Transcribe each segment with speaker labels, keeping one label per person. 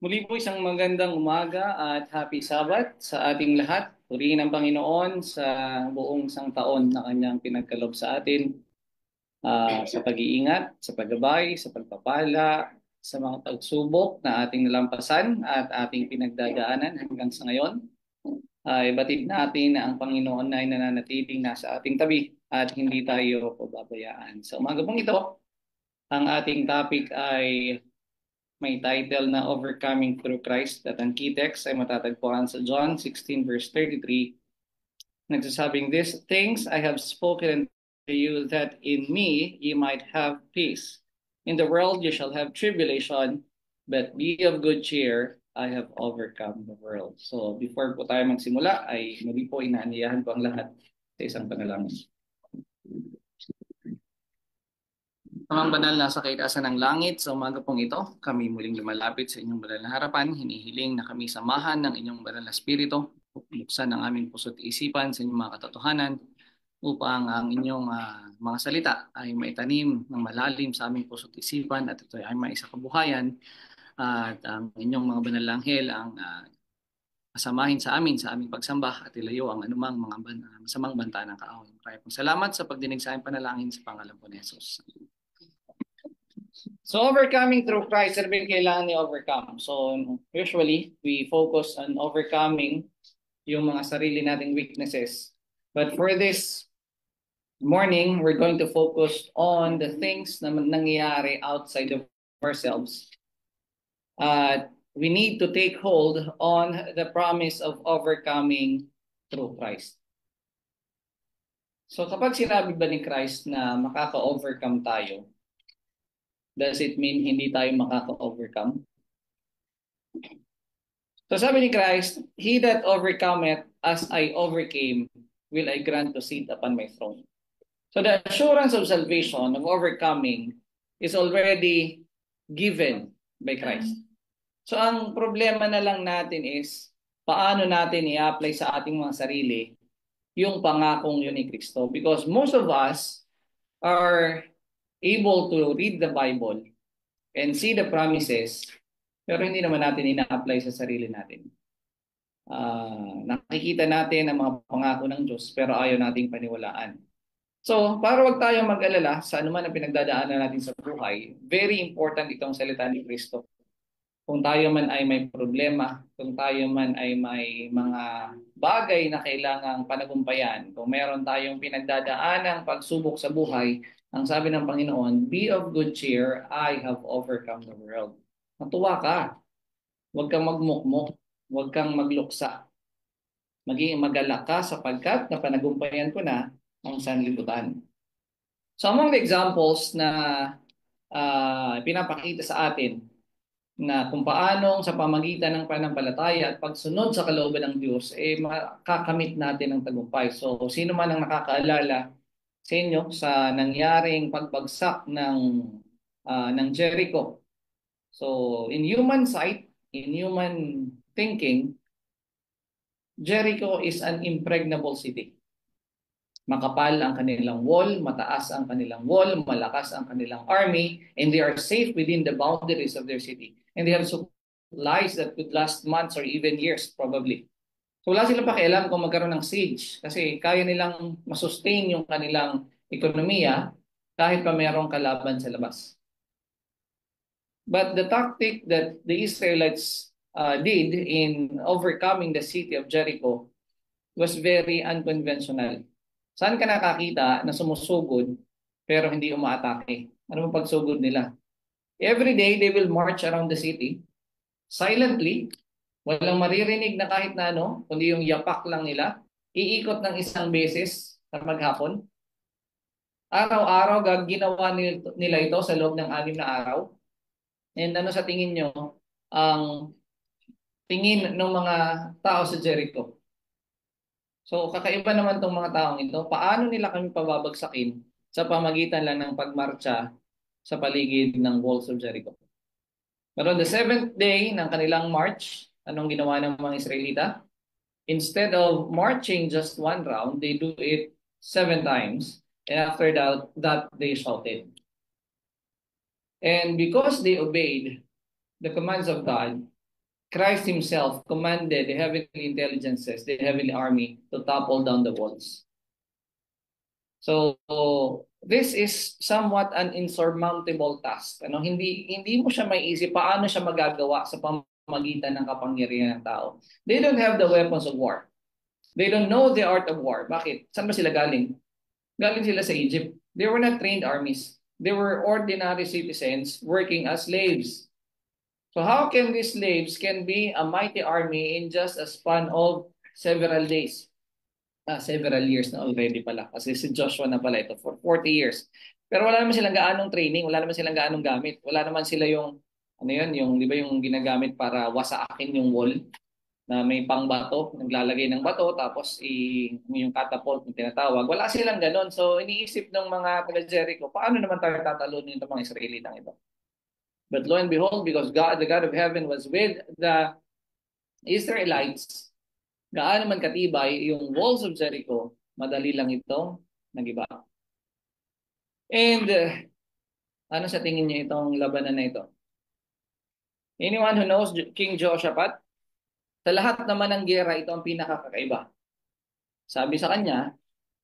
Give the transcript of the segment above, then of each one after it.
Speaker 1: Muli po isang magandang umaga at happy Sabbath sa ating lahat. Purihin ang Panginoon sa buong isang taon na kanyang pinagkaloob sa atin, sa pag-iingat, sa paggabay, sa pagpapala, sa mga pagsubok na ating nalampasan at ating pinagdadaanan hanggang sa ngayon. Ibatid natin na ang Panginoon ay nananatiling nasa ating tabi at hindi tayo pababayaan. Sa umaga pong ito, ang ating topic ay may title na Overcoming Through Christ at ang key text ay matatagpuan sa John 16 verse 33. Nagsasabing, "These things I have spoken to you that in me ye might have peace. In the world you shall have tribulation, but be of good cheer, I have overcome the world." So before po tayo magsimula ay muli po inaanyayahan ko ang lahat sa isang panalangin. Amang banal na sa kaitaasan ng langit, sa umaga pong ito, kami muling lumalapit sa inyong banal na harapan. Hinihiling na kami samahan ng inyong banal na spirito, buksan ang aming puso't isipan sa inyong mga katotohanan, upang ang inyong mga salita ay maitanim ng malalim sa aming puso't isipan at ito ay maisa kabuhayan at ang inyong mga banal na anghel ang kasamahin sa amin sa aming pagsamba at ilayo ang anumang mga masamang banta ng kaaway. Maraming pong salamat sa pagdinig sa aming panalangin sa pangalan po ni Jesus. So overcoming through Christ, ano ba yung kailangan ni-overcome? So usually, we focus on overcoming yung mga sarili nating weaknesses. But for this morning, we're going to focus on the things na nangyayari outside of ourselves. We need to take hold on the promise of overcoming through Christ. So kapag sinabi ba ni Christ na makaka-overcome tayo, does it mean hindi tayo makaka-overcome? So sabi ni Christ, "He that overcometh as I overcame, will I grant to sit upon my throne." So the assurance of salvation, of overcoming, is already given by Christ. So ang problema na lang natin is, paano natin i-apply sa ating mga sarili yung pangakong yun ni Kristo. Because most of us are able to read the Bible and see the promises, pero hindi naman natin ina-apply sa sarili natin. Nakikita natin ang mga pangako ng Diyos pero ayaw nating paniwalaan. So, para wag tayong mag-alala sa anuman ang pinagdadaanan natin sa buhay, very important itong salita ni Kristo. Kung tayo man ay may problema, kung tayo man ay may mga bagay na kailangang panagumpayan, kung meron tayong pinagdadaanang pagsubok sa buhay, ang sabi ng Panginoon, "Be of good cheer, I have overcome the world." Matuwa ka. Huwag kang magmukmok. Huwag kang magluksa. Maging magalak ka sapagkat napanagumpayan ko na ang sanlibutan. So among the examples na pinapakita sa atin na kung paano sa pamagitan ng pananampalataya at pagsunod sa kalooban ng Diyos, makakamit natin ang tagumpay. So sino man ang nakakaalala sa inyo sa nangyaring pagbagsak ng Jericho. So in human sight, in human thinking, Jericho is an impregnable city. Makapal ang kanilang wall, mataas ang kanilang wall, malakas ang kanilang army, and they are safe within the boundaries of their city. And they have supplies that could last months or even years probably. So wala silang pakialam kung magkaroon ng siege kasi kaya nilang masustain yung kanilang ekonomiya kahit pa mayroong kalaban sa labas. But the tactic that the Israelites did in overcoming the city of Jericho was very unconventional. Saan ka nakakita na sumusugod pero hindi umaatake? Ano ang pagsugod nila? Every day they will march around the city silently. Walang maririnig na kahit na ano, kundi yung yapak lang nila. Iikot ng isang beses sa maghapon. Araw-araw ginawa nila ito sa loob ng 6 na araw. And ano sa tingin nyo ang tingin ng mga tao sa Jericho? So kakaiba naman tong mga taong ito. Paano nila kami pababagsakin sa pamagitan lang ng pagmarcha sa paligid ng walls of Jericho? Pero on the 7th day ng kanilang march, anong ginawa ng mga Israelita? Instead of marching just one round, they do it 7 times. And after that they shouted. And because they obeyed the commands of God, Christ himself commanded the heavenly intelligences, the heavenly army, to topple down the walls. So this is somewhat an insurmountable task. Hindi mo siya maiisip paano siya magagawa sa pamamagitan ng kapangyarihan ng tao. They don't have the weapons of war. They don't know the art of war. Bakit? Saan ba sila galing? Galing sila sa Egypt. They were not trained armies. They were ordinary citizens working as slaves. So how can these slaves can be a mighty army in just a span of several days? Several years na already pala. Kasi si Joshua na pala ito for 40 years. Pero wala naman silang gaanong training, wala naman silang gaanong gamit. Wala naman sila yung di ba yung ginagamit para wasaakin yung wall na may pangbato, naglalagay ng bato tapos yung catapult na tinatawag. Wala silang ganon. So iniisip ng mga taga Jericho, paano naman tayo tatalunin itong mga Israelitang ito? But lo and behold, because God, the God of heaven, was with the Israelites, gaano man katibay yung walls of Jericho, madali lang ito nagiba. And ano sa tingin niyo itong labanan na ito? Anyone who knows King Jehoshaphat? Sa lahat naman ng gera, ito ang pinakakaiba. Sabi sa kanya,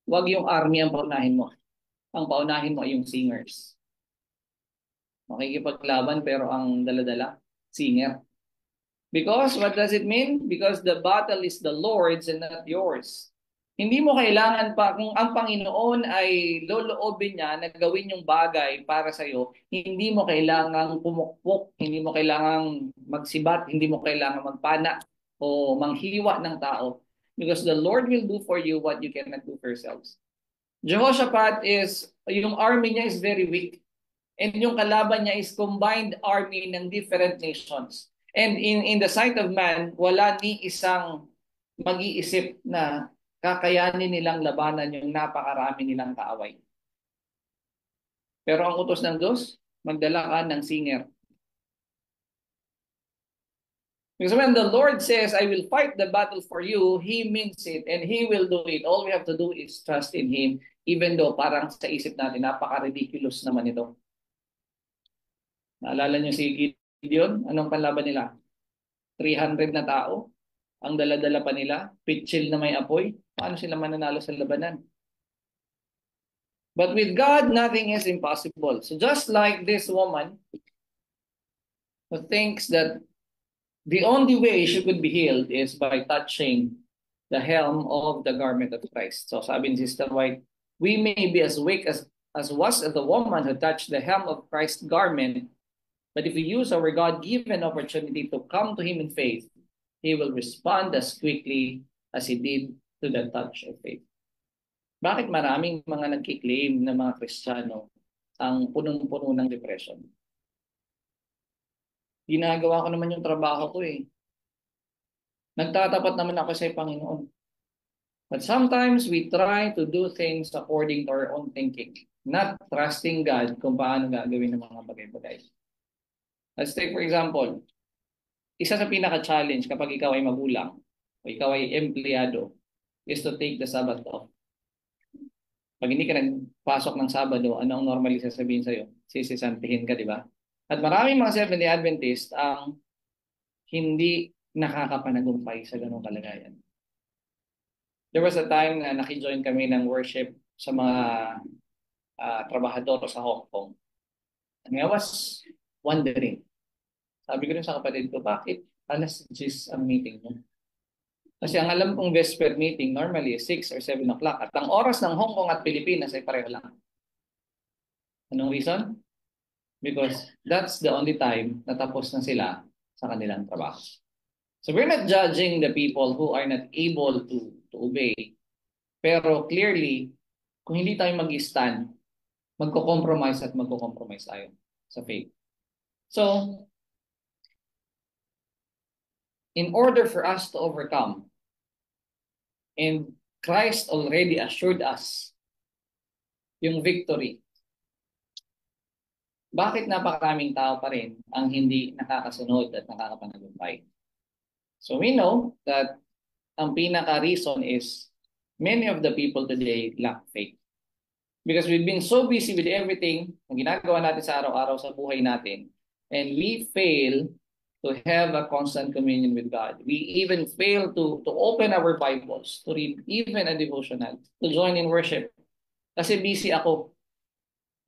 Speaker 1: huwag yung army ang paunahin mo. Ang paunahin mo ay yung singers. Makikipaglaban pero ang daladala, singer. Because what does it mean? Because the battle is the Lord's and not yours. Hindi mo kailangan pa, kung ang Panginoon ay loloobin niya na gawin yung bagay para sa'yo, hindi mo kailangang pumukpok, hindi mo kailangang magsibat, hindi mo kailangang magpana o manghiwa ng tao. Because the Lord will do for you what you cannot do for yourselves. Jehoshaphat yung army niya is very weak. And yung kalaban niya is combined army ng different nations. And in the sight of man, wala ni isang mag-iisip na kakayanin nilang labanan yung napakarami nilang kaaway. Pero ang utos ng Diyos, magdala ka ng singer. Because when the Lord says, I will fight the battle for you, He means it and He will do it. All we have to do is trust in Him, even though parang sa isip natin, napaka-ridiculous naman ito. Naalala niyo si Gideon? Anong panlaban nila? 300 na tao. Ang dala-dala pa nila. Pitchil na may apoy. Paano sila mananalo sa labanan? But with God, nothing is impossible. So just like this woman who thinks that the only way she could be healed is by touching the hem of the garment of Christ. So sabi ni Sister White, we may be as weak as was the woman who touched the hem of Christ's garment. But if we use our God-given opportunity to come to Him in faith, He will respond as quickly as He did to the touch of faith. Bakit maraming mga nagkiklaim na mga Kristiyano ang punong-puno ng depression? Ginagawa ko naman yung trabaho ko eh. Nagtatapat naman ako sa Panginoon. But sometimes we try to do things according to our own thinking, not trusting God kung paano gagawin ng mga bagay-bagay. Let's take for example, isa sa pinaka-challenge kapag ikaw ay magulang o ikaw ay empleyado is to take the Sabbath off. Pag hindi ka nagpasok ng Sabado, ano ang normally sasabihin sa'yo? Sisisantihin ka, di ba? At maraming mga Seventh-day Adventist ang hindi nakakapanagumpay sa ganung kalagayan. There was a time na nakijoin kami ng worship sa mga trabahador sa Hong Kong. And I was wondering, sabi ko rin sa kapatid ko, bakit alas 10 ang meeting mo? Kasi ang alam kong vesper meeting normally is 6 or 7 o'clock. At ang oras ng Hong Kong at Pilipinas ay pareho lang. Anong reason? Because that's the only time na tapos na sila sa kanilang trabaho. So we're not judging the people who are not able to obey. Pero clearly, kung hindi tayo mag-stand, magko-compromise at magko-compromise tayo sa faith. So, in order for us to overcome, and Christ already assured us yung victory, bakit napakaraming tao pa rin ang hindi nakakasunod at nakakapanagumpay? So we know that ang pinaka-reason is many of the people today lack faith. Because we've been so busy with everything na ginagawa natin sa araw-araw sa buhay natin, and we fail to have a constant communion with God. We even fail to open our Bibles, to read even a devotional, to join in worship. Kasi busy ako.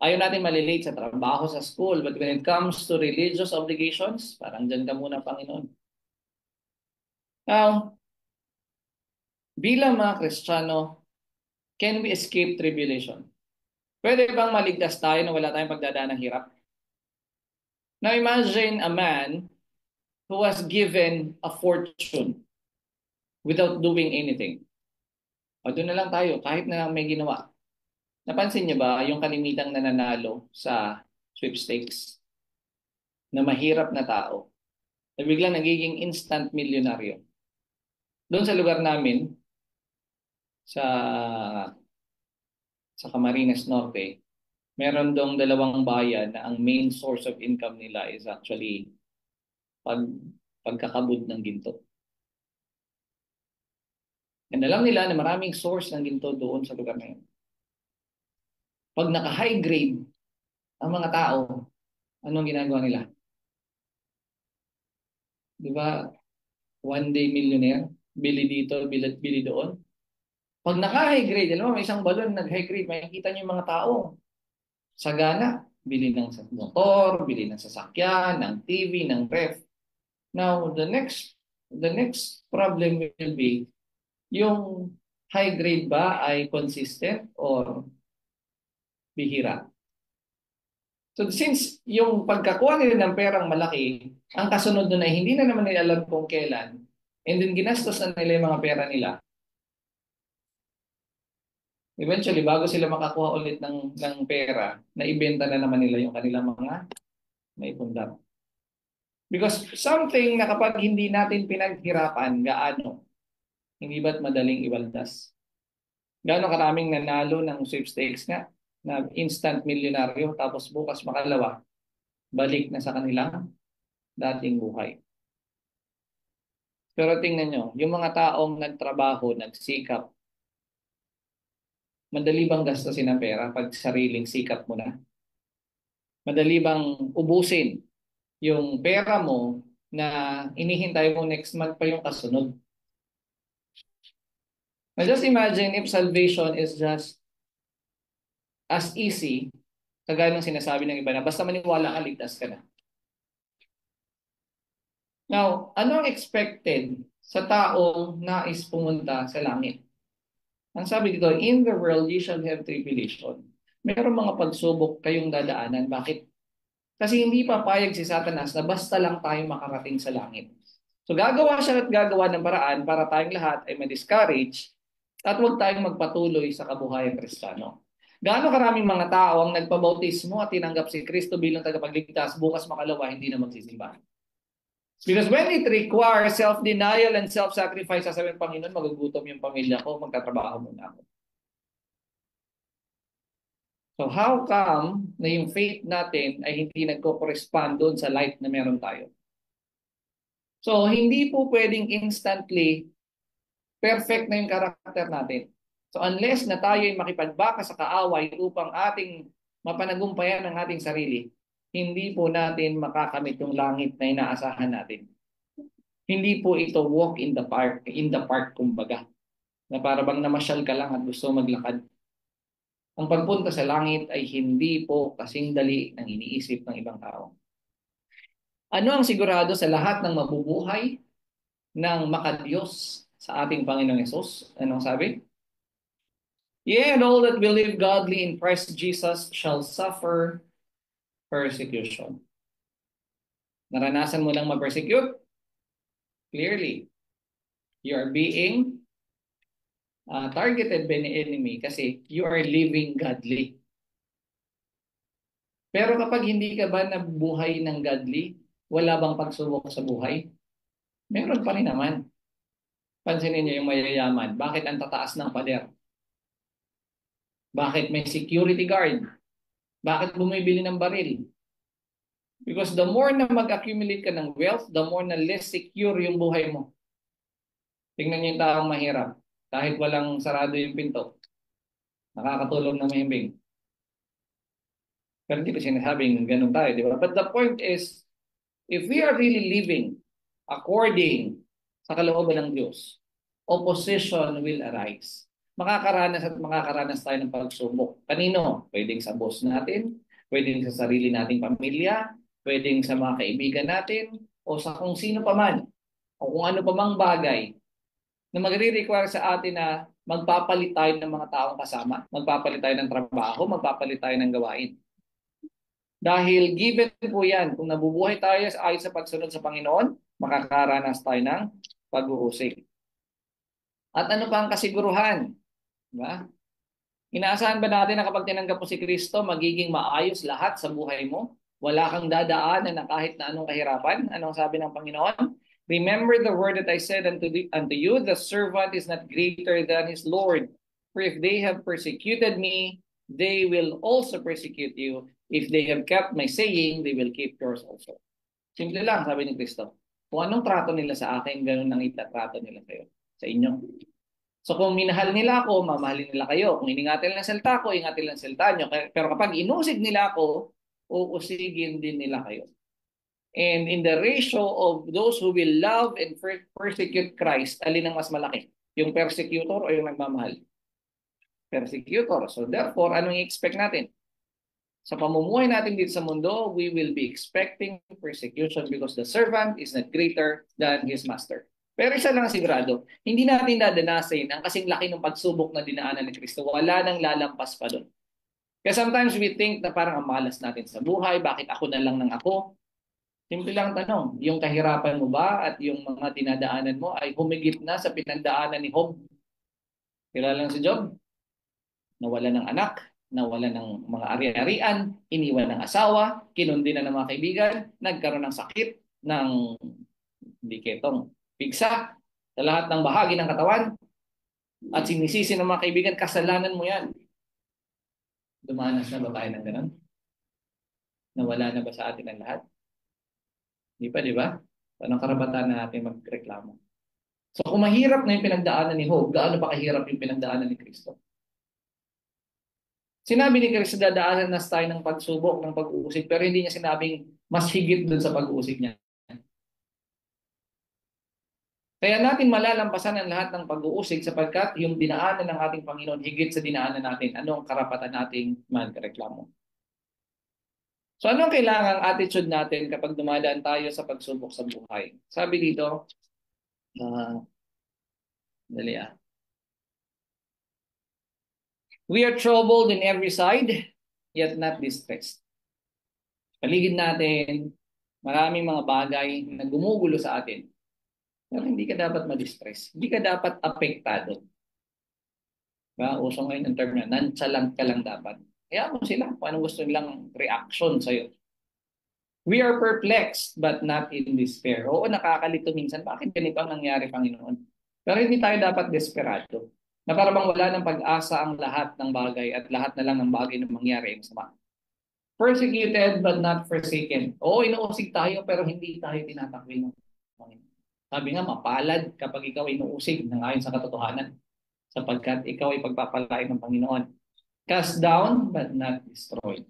Speaker 1: Ayaw natin malilate sa trabaho, sa school, but when it comes to religious obligations, parang dyan ka muna, Panginoon. Now, bilang mga Kristiyano, can we escape tribulation? Pwede bang maligtas tayo na wala tayong pagdadaan ng hirap? Now imagine a man who was given a fortune without doing anything. O doon na lang tayo, kahit na may ginawa. Napansin niyo ba yung kalimitang nananalo sa sweepstakes na mahirap na tao na biglang nagiging instant milyonaryo? Doon sa lugar namin, sa Camarines Norte, meron dong dalawang bayan na ang main source of income nila is actually pag pagkakabud ng ginto. And alam nila na maraming source ng ginto doon sa lugar na yun. Pag naka-high grade ang mga tao, anong ginagawa nila? Di ba? One day millionaire, bili dito, bili doon. Pag naka-high grade, alam mo, may isang balon nag-high grade, makikita niyo yung mga tao. Sagana, bili ng motor, bili ng sasakyan, ng TV, ng ref. Now, the next problem will be, yung high grade ba ay consistent or bihira? So since yung pagkakuha nila ng perang malaki, ang kasunod nun ay hindi na naman nila alam kung kailan, and then ginastos na nila yung mga pera nila. Eventually, bago sila makakuha ulit ng pera, naibenta na naman nila yung kanilang mga naipundar. Because something na kapag hindi natin pinaghirapan, gaano, hindi ba't madaling iwaldas? Gaano karaming nanalo ng sweepstakes nga, na instant milyonaryo, tapos bukas makalawa, balik na sa kanilang dating buhay. Pero tingnan nyo, yung mga taong nagtrabaho, nagsikap, madali bang gastusin ang pera pag sariling sikap mo na? Madali bang ubusin yung pera mo na inihintay mo next month pa yung kasunod? Now just imagine if salvation is just as easy, kagaya ng sinasabi ng iba na basta maniwala ka, ligtas ka na. Now, ano ang expected sa taong nais pumunta sa langit? Ang sabi dito, in the world you shall have tribulation. Meron mga pagsubok kayong dadaanan. Bakit? Kasi hindi papayag si Satanas na basta lang tayo makarating sa langit. So gagawa siya at gagawa ng paraan para tayong lahat ay ma-discourage at huwag tayong magpatuloy sa kabuhayan Kristiyano. Gaano karaming mga tao ang nagpabautismo at tinanggap si Kristo bilang tagapagligtas, bukas makalawa hindi na magsisimba. Because when it requires self-denial and self-sacrifice, sasabihin, Panginoon, magugutom yung pamilya ko, magtatrabaho muna ako. So how come na yung faith natin ay hindi nagko-correspond doon sa life na meron tayo? So hindi po pwedeng instantly perfect na yung karakter natin. So unless na tayo ay makipagbaka sa kaaway upang ating mapanagumpayan ang ating sarili, hindi po natin makakamit yung langit na inaasahan natin. Hindi po ito walk in the park kumbaga. Na para bang namasyal ka lang at gusto maglakad. Ang pagpunta sa langit ay hindi po kasing dali ng iniisip ng ibang tao. Ano ang sigurado sa lahat ng mabubuhay ng makadiyos sa ating Panginoong Hesus? Anong sabi? Yeah, and all that will live godly in Christ Jesus shall suffer persecution. Naranasan mo lang ma-persecute? Clearly, you are being targeted by the enemy kasi you are living godly. Pero kapag hindi ka ba nabuhay ng godly, wala bang pagsubok sa buhay? Meron pa rin naman. Pansinin niyo yung mayayaman. Bakit ang tataas ng pader? Bakit may security guard? Bakit bumibili ng baril? Because the more na mag-accumulate ka ng wealth, the more na less secure yung buhay mo. Tingnan niyo yung taong mahirap. Kahit walang sarado yung pinto, nakakatulog na mahimbing. Pero hindi ko sinasabing ganun tayo, di ba? But the point is, If we are really living according sa kalooban ng Diyos, opposition will arise. Makakaranas tayo ng pagsubok. Kanino? Pwedeng sa boss natin, pwedeng sa sarili nating pamilya, pwedeng sa mga kaibigan natin, o sa kung sino pa man, o kung ano pa mang bagay na magre-require sa atin na magpapalit tayo ng mga taong kasama, magpapalit tayo ng trabaho, magpapalit tayo ng gawain. Dahil given po yan, kung nabubuhay tayo ayon sa pagsunod sa Panginoon, makakaranas tayo ng pag-uusig. At ano pa ang kasiguruhan? Diba? Inaasahan ba natin na kapag tinanggap mo si Kristo, magiging maayos lahat sa buhay mo? Wala kang dadaanan na kahit na anong kahirapan? Anong sabi ng Panginoon? Remember the word that I said unto you, the servant is not greater than his Lord. For if they have persecuted me, they will also persecute you. If they have kept my saying, they will keep yours also. Simple lang, sabi ni Kristo. Kung anong trato nila sa akin, ganun ang itatrato nila kayo, sa inyo. So kung minahal nila ako, mamahalin nila kayo. Kung iningatan nila ang salita ko, ingatin nila ang salita nyo. Pero kapag inusig nila ako, uusigin din nila kayo. And in the ratio of those who will love and persecute Christ, alin ang mas malaki? Yung persecutor o yung nagmamahal? Persecutor. So therefore, anong i-expect natin? Sa pamumuhay natin dito sa mundo, we will be expecting persecution because the servant is not greater than his master. Pero isa lang sigurado, hindi natin dadanasin ang kasing laki ng pagsubok na dinaanan ni Kristo. Wala nang lalampas pa doon. Kaya sometimes we think na parang ang malas natin sa buhay, bakit ako na lang ng ako? Simple lang tanong, yung kahirapan mo ba at yung mga dinadaanan mo ay humigit na sa pinagdaanan ni Job? Kilala lang si Job? Nawala ng anak, nawala ng mga ari-arian, iniwan ng asawa, kinundi na ng mga kaibigan, nagkaroon ng sakit, ng hindi ketong pigsa, sa lahat ng bahagi ng katawan, at sinisisi ng mga kaibigan, kasalanan mo yan. Dumanas na ba tayo ng ganun? Nawala na ba sa atin ang lahat? Di pa, di ba? Anong karapatan na natin magreklamo? So kung mahirap na yung pinagdaanan ni Job, gaano pa kahirap yung pinagdaanan ni Kristo? Sinabi ni Kristo, dadaanan na tayo ng pagsubok, ng pag-uusig, pero hindi niya sinabing mas higit dun sa pag-uusig niya. Kaya natin malalampasan ang lahat ng pag-uusig sapagkat yung dinaanan ng ating Panginoon higit sa dinaanan natin. Anong karapatan nating magreklamo? So anong kailangang attitude natin kapag dumadaan tayo sa pagsubok sa buhay? Sabi dito, dali ah. We are troubled in every side, yet not distressed. Paligid natin, maraming mga bagay na gumugulo sa atin. Pero hindi ka dapat ma-distress. Hindi ka dapat apektado. Uso ngayon ang term na, nonchalant ka lang dapat. Kaya mo sila kung anong gusto nilang reaction sa'yo. We are perplexed but not in despair. Oo, nakakalito minsan. Bakit ganito ang nangyari, Panginoon? Pero hindi tayo dapat desperado. Na para bang wala ng pag-asa ang lahat ng bagay at lahat na lang ng bagay na mangyari ang sama. Persecuted but not forsaken. Oo, inuusig tayo pero hindi tayo tinatakwil ng Panginoon. Sabi nga, mapalad kapag ikaw ay inuusig ng ayon sa katotohanan sapagkat ikaw ay pagpapalain ng Panginoon. Cast down but not destroyed.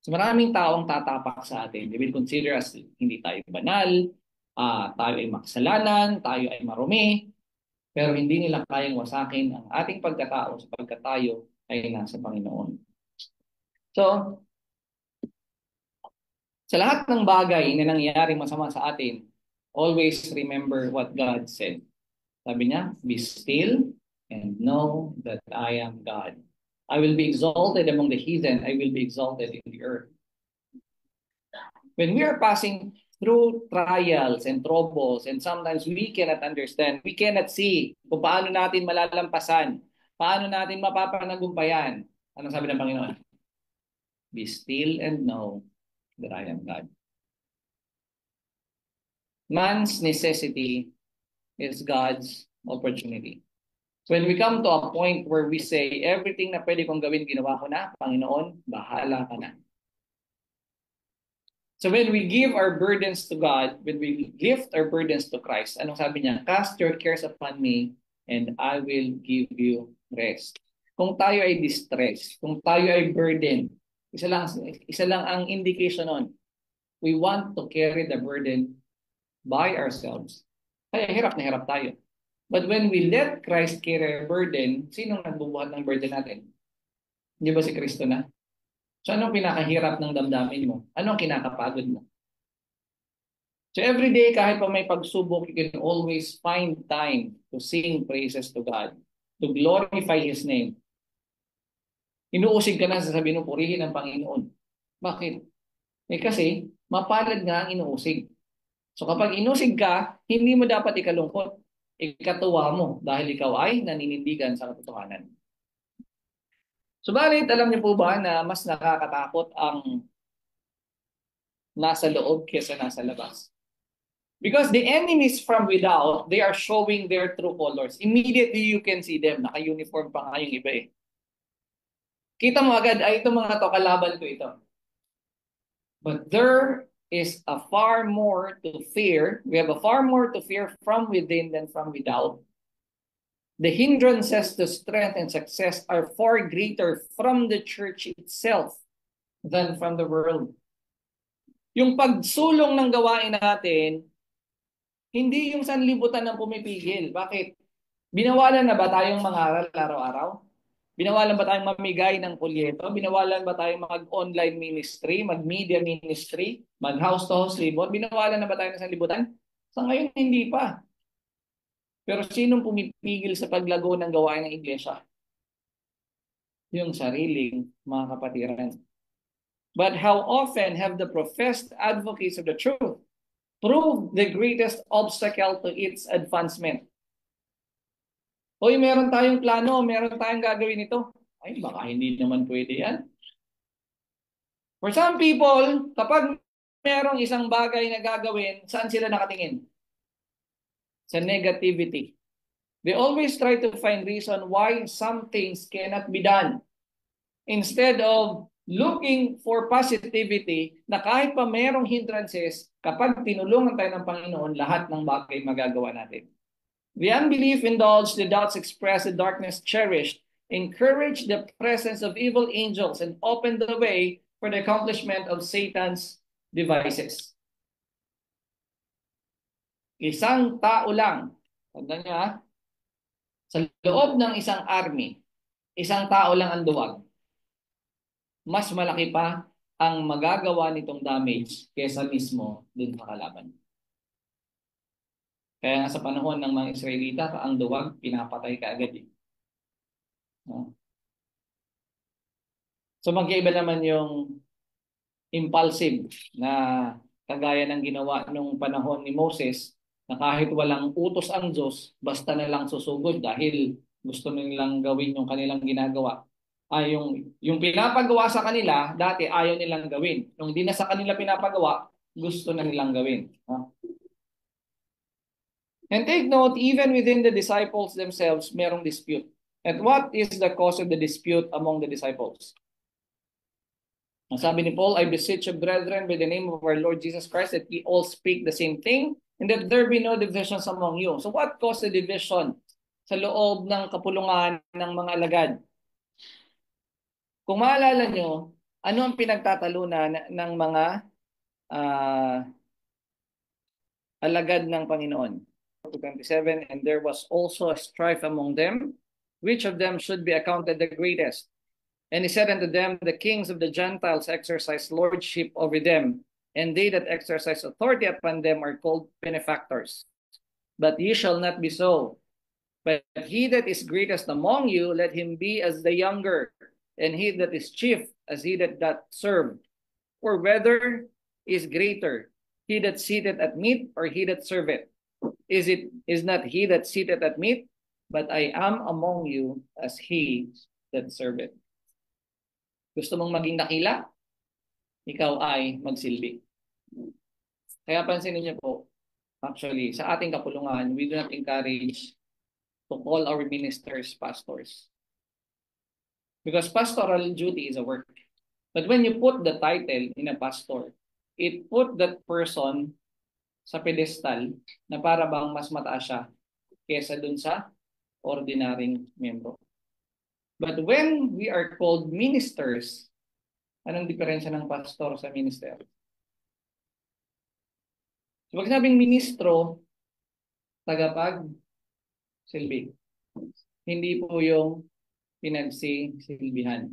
Speaker 1: So maraming taong tatapak sa atin. They will consider us hindi tayo banal, tayo ay makasalanan, tayo ay marumi, pero hindi nila kayang wasakin ang ating pagkatao sapagkat tayo ay nasa Panginoon. So, sa lahat ng bagay na nangyayari masama sa atin, always remember what God said. Sabi niya, be still and know that I am God. I will be exalted among the heathen. I will be exalted in the earth. When we are passing through trials and troubles and sometimes we cannot understand, we cannot see kung paano natin malalampasan, paano natin mapapanagumpayan. Anong sabi ng Panginoon? Be still and know that I am God. Man's necessity is God's opportunity. When we come to a point where we say, everything na pwede kong gawin, ginawa ko na, Panginoon, bahala ka na. So when we give our burdens to God, when we lift our burdens to Christ, anong sabi niya? Cast your cares upon me and I will give you rest. Kung tayo ay distressed, kung tayo ay burdened, isa lang ang indication nun. We want to carry the burden by ourselves. Kaya hirap na hirap tayo. But when we let Christ carry a burden, sinong nagbubuhat ng burden natin? Hindi ba si Kristo na? So anong pinakahirap ng damdamin mo? Anong kinakapagod mo? So every day, kahit pa may pagsubok, you can always find time to sing praises to God, to glorify His name. Inuusig ka na sasabihin mo, purihin ang Panginoon. Bakit? Kasi mapalad nga ang inuusig. So kapag inusig ka, hindi mo dapat ikalungkot. Ikatuwa mo dahil ikaw ay naninindigan sa katotohanan. Subalit, alam niyo po ba na mas nakakatakot ang nasa loob kaysa nasa labas? Because the enemies from without, they are showing their true colors. Immediately you can see them. Naka-uniform pa nga yung iba eh. Kita mo agad, ay ito mga to, kalaban ko ito. But there is a far more to fear. We have a far more to fear from within than from without. The hindrances to strength and success are far greater from the church itself than from the world. Yung pagsulong ng gawain natin, hindi yung sanlibutan ng pumipigil. Bakit? Binawalan na ba tayong mangaral araw-araw? Binawalan ba tayong mamigay ng polyeto? Binawalan ba tayong mag-online ministry, mag-media ministry, mag-house-to-house labor? Binawalan na ba tayo ng sanlibutan? Sa ngayon, hindi pa. Pero sinong pumipigil sa paglago ng gawain ng iglesia? Yung sariling mga kapatiran. But how often have the professed advocates of the truth proved the greatest obstacle to its advancement? Hoy, meron tayong plano, meron tayong gagawin ito. Ay, baka hindi naman pwede yan. For some people, kapag merong isang bagay na gagawin, saan sila nakatingin? Sa negativity. They always try to find reason why some things cannot be done. Instead of looking for positivity na kahit pa merong hindrances, kapag tinulungan tayo ng Panginoon, lahat ng bagay magagawa natin. The unbelief indulged, the doubts expressed, the darkness cherished, encouraged the presence of evil angels, and opened the way for the accomplishment of Satan's devices. Isang tao lang, tanda niya, sa loob ng isang army, isang tao lang ang duwag. Mas malaki pa ang magagawa nitong damage kesa mismo dun sa kalaban. Kaya nga sa panahon ng mga Israelita, ang duwag, pinapatay ka agad eh. No? So magkaiba naman yung impulsive na kagaya ng ginawa nung panahon ni Moses na kahit walang utos ang Diyos, basta na lang susugod dahil gusto nilang gawin yung kanilang ginagawa. Yung pinapagawa sa kanila, dati ayaw nilang gawin. Nung di na sa kanila pinapagawa, gusto na nilang gawin. And take note, even within the disciples themselves, merong dispute. And what is the cause of the dispute among the disciples? Ang sabi ni Paul, I beseech you, brethren, by the name of our Lord Jesus Christ, that we all speak the same thing, and that there be no divisions among you. So what caused the division sa loob ng kapulungan ng mga alagad? Kung maalala nyo, ano ang pinagtatalunan ng mga alagad ng Panginoon? 27, and there was also a strife among them, which of them should be accounted the greatest? And he said unto them, the kings of the Gentiles exercise lordship over them, and they that exercise authority upon them are called benefactors. But ye shall not be so. But he that is greatest among you, let him be as the younger, and he that is chief as he that doth serve. Or whether is greater, he that sitteth at meat, or he that serveth? Is not he that sitteth at meat, but I am among you as he that serveth. Gusto mong maging dakila? Ikaw ay magsilbi. Kaya pansinin niyo po, actually, sa ating kapulungan, we do not encourage to call our ministers pastors. Because pastoral duty is a work. But when you put the title in a pastor, it put that person sa pedestal na para bang mas mataas siya kesa dun sa ordinaryong membro. But when we are called ministers, anong diferensya ng pastor sa minister? So, pag sabing ministro, tagapagsilbi. Hindi po yung pinagsisilbihan.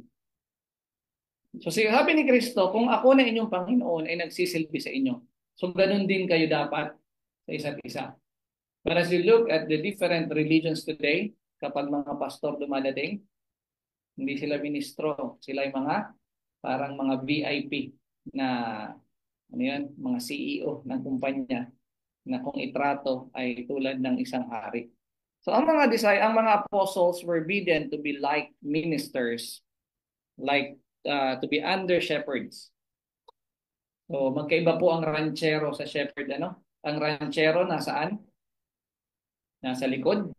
Speaker 1: So sabi ni Kristo, kung ako na inyong Panginoon ay nagsisilbi sa inyo, so ganun din kayo dapat sa isa't isa. But as you look at the different religions today, kapag mga pastor dumadating, hindi sila ministro, sila yung mga parang mga VIP na ano yan, mga CEO ng kumpanya na kung itrato ay tulad ng isang hari. So ang mga apostles were bidden to be like ministers, like to be under shepherds. So magkaiba po ang ranchero sa shepherd, ano? Ang ranchero nasaan? Nasa likod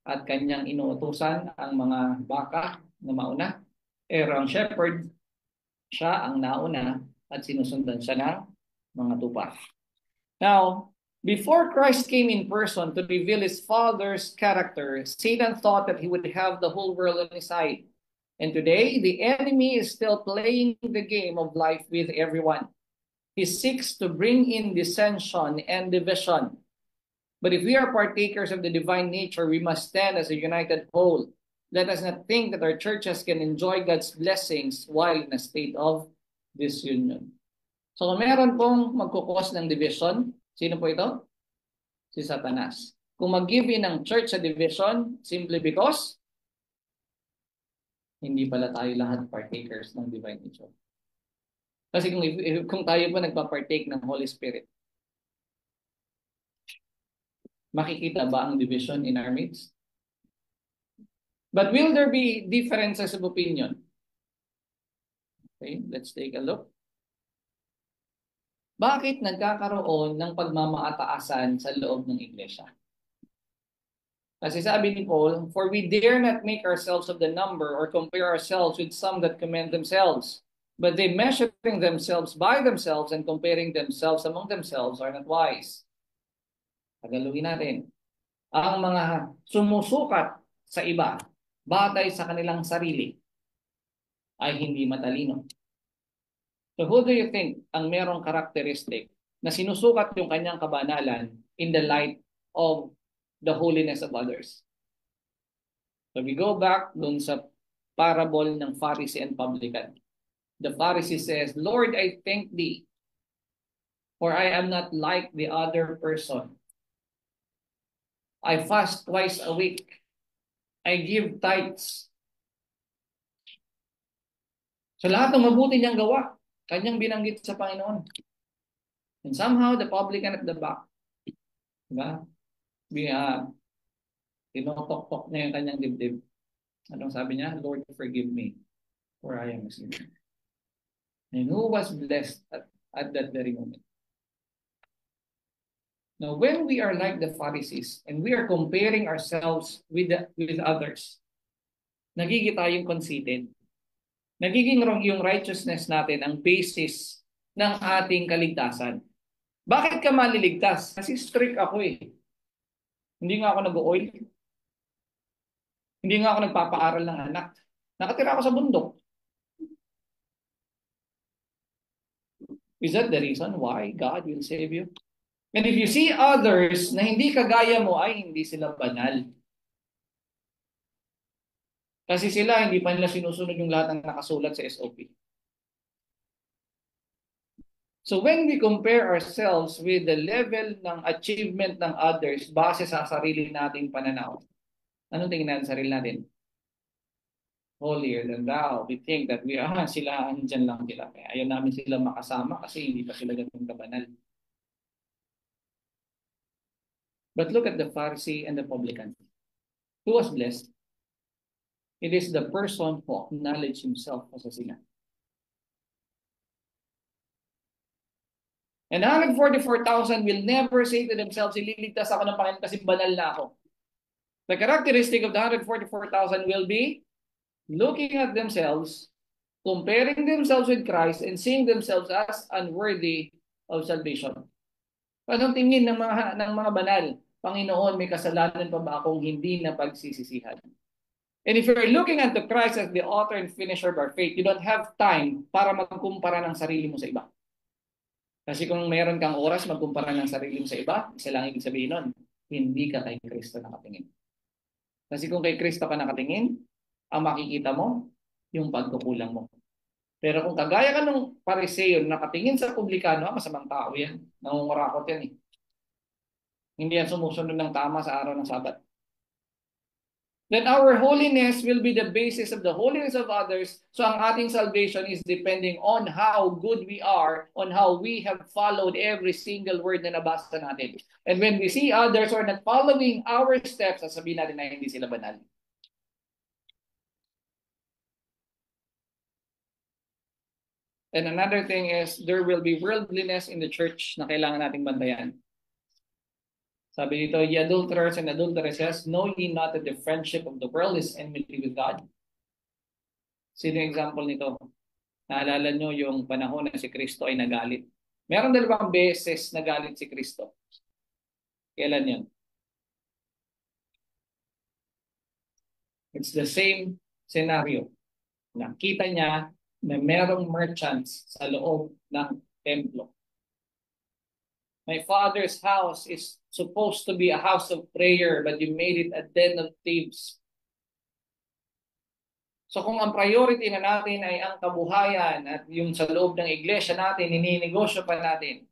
Speaker 1: at kanyang inuutusan ang mga baka na mauna. Pero ang shepherd, siya ang nauna at sinusundan siya ng mga tupa. Now, before Christ came in person to reveal his Father's character, Satan thought that he would have the whole world on his side. And today, the enemy is still playing the game of life with everyone. He seeks to bring in dissension and division. But if we are partakers of the divine nature, we must stand as a united whole. Let us not think that our churches can enjoy God's blessings while in a state of disunion. So kung meron pong magkukos ng division, sino po ito? Si Satanas. Kung mag-give in ang church sa division, simply because hindi pala tayo lahat partakers ng divine nature. Kasi kung tayo po nagpa-partake ng Holy Spirit, makikita ba ang division in our midst? But will there be differences of opinion? Okay, let's take a look. Bakit nagkakaroon ng pagmamaataasan sa loob ng iglesia? Kasi sabi ni Paul, for we dare not make ourselves of the number or compare ourselves with some that commend themselves. But they measuring themselves by themselves and comparing themselves among themselves are not wise. Tagalogin natin. Ang mga sumusukat sa iba, batay sa kanilang sarili, ay hindi matalino. So who do you think ang merong characteristic na sinusukat yung kanyang kabanalan in the light of the holiness of others? So we go back dun sa parable ng Pharisee and publican. The Pharisee says, Lord, I thank thee, for I am not like the other person. I fast twice a week. I give tithes. So lahat ng mabuti niyang gawa, kanyang binanggit sa Panginoon. And somehow, the publican at the back, diba? Tinotok-tok niya yung kanyang dibdib. Anong sabi niya? Lord, forgive me, for I am a sinner. And who was blessed at that very moment? Now, when we are like the Pharisees and we are comparing ourselves with others, nagiging tayong conceited. Nagiging wrong yung righteousness natin ang basis ng ating kaligtasan. Bakit ka maliligtas? Kasi strict ako eh. Hindi nga ako nag-oil. Hindi nga ako nagpapaaral ng anak. Nakatira ako sa bundok. Is that the reason why God will save you? And if you see others na hindi kagaya mo, ay hindi sila banal. Kasi sila, hindi pa nila sinusunod yung lahat ng nakasulat sa SOP. So when we compare ourselves with the level ng achievement ng others base sa sarili nating pananaw, anong tingin natin sa sarili natin? Holier than thou. We think that sila, andyan lang sila. Kaya ayaw namin sila makasama kasi hindi pa sila ganun kabanal. But look at the Pharisee and the publican. Who was blessed? It is the person who acknowledged himself as a sinner. And 144,000 will never say to themselves, ililigtas ako ng Panginoon kasi banal na ako. The characteristic of the 144,000 will be looking at themselves, comparing themselves with Christ, and seeing themselves as unworthy of salvation. Anong tingin ng mga banal? Panginoon, may kasalanan pa ba akong hindi na pagsisisihan? And if you're looking unto Christ as the author and finisher of our faith, you don't have time para magkumpara ng sarili mo sa iba. Kasi kung mayroon kang oras magkumpara ng sarili mo sa iba, isa lang ibig sabihin nun, hindi ka kay Kristo nakatingin. Kasi kung kay Kristo ka nakatingin, ang makikita mo, yung pagkukulang mo. Pero kung kagaya ka ng Pariseo, nakatingin sa publikano, masamang tao yan. Nangungurakot yan eh. Hindi yan sumusunod ng tama sa araw ng Sabat. Then our holiness will be the basis of the holiness of others. So ang ating salvation is depending on how good we are, on how we have followed every single word na nabasa natin. And when we see others who are not following our steps, sasabihin natin na hindi sila banal. And another thing is, there will be worldliness in the church na kailangan nating bantayan. Sabi dito, ye adulterers and adulteresses, know ye not that the friendship of the world is enmity with God? Sino yung example nito? Naalala nyo yung panahon na si Kristo ay nagalit. Meron 2 beses nagalit si Kristo. Kailan yun? It's the same scenario. Nakita niya na merong merchants sa loob ng templo. My Father's house is supposed to be a house of prayer, but you made it a den of thieves. So kung ang priority na natin ay ang kabuhayan at yung sa loob ng iglesia natin, ininegosyo pa natin.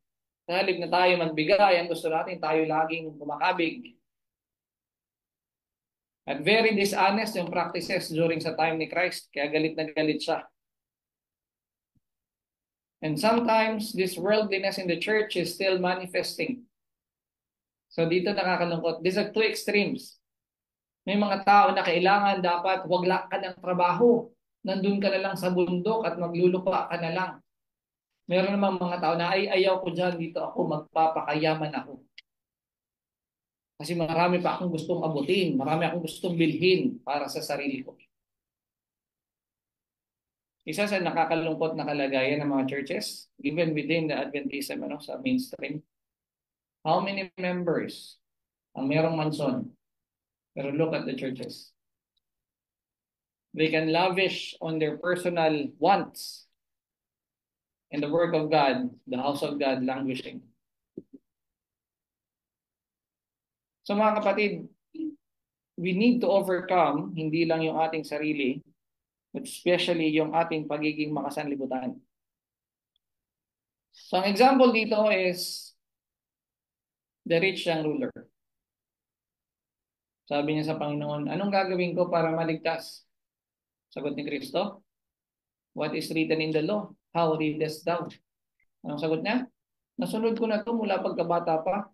Speaker 1: Sa halip na tayo magbigay, ang gusto natin tayo laging kumakabig. At very dishonest yung practices during sa time ni Christ, kaya galit na galit siya. And sometimes this worldliness in the church is still manifesting. So dito nakakalungkot. These are 2 extremes. May mga tao na kailangan dapat wag ka ng trabaho. Nandun ka na lang sa bundok at maglulupa ka na lang. Meron namang mga tao na ayaw ko dyan, dito ako, magpapakayaman ako. Kasi marami pa akong gustong abutin, marami akong gustong bilhin para sa sarili ko. Isa sa nakakalungkot na kalagayan ng mga churches, even within the Adventism, sa mainstream, how many members ang merong mansion? Pero look at the churches. They can lavish on their personal wants and the work of God, the house of God languishing. So mga kapatid, we need to overcome hindi lang yung ating sarili, but especially yung ating pagiging makasanlibutan. So ang example dito is the rich young ruler. Sabi niya sa Panginoon, anong gagawin ko para maligtas? Sagot ni Kristo, what is written in the law? How readest thou? Anong sagot niya? Nasunod ko na to mula pagkabata pa.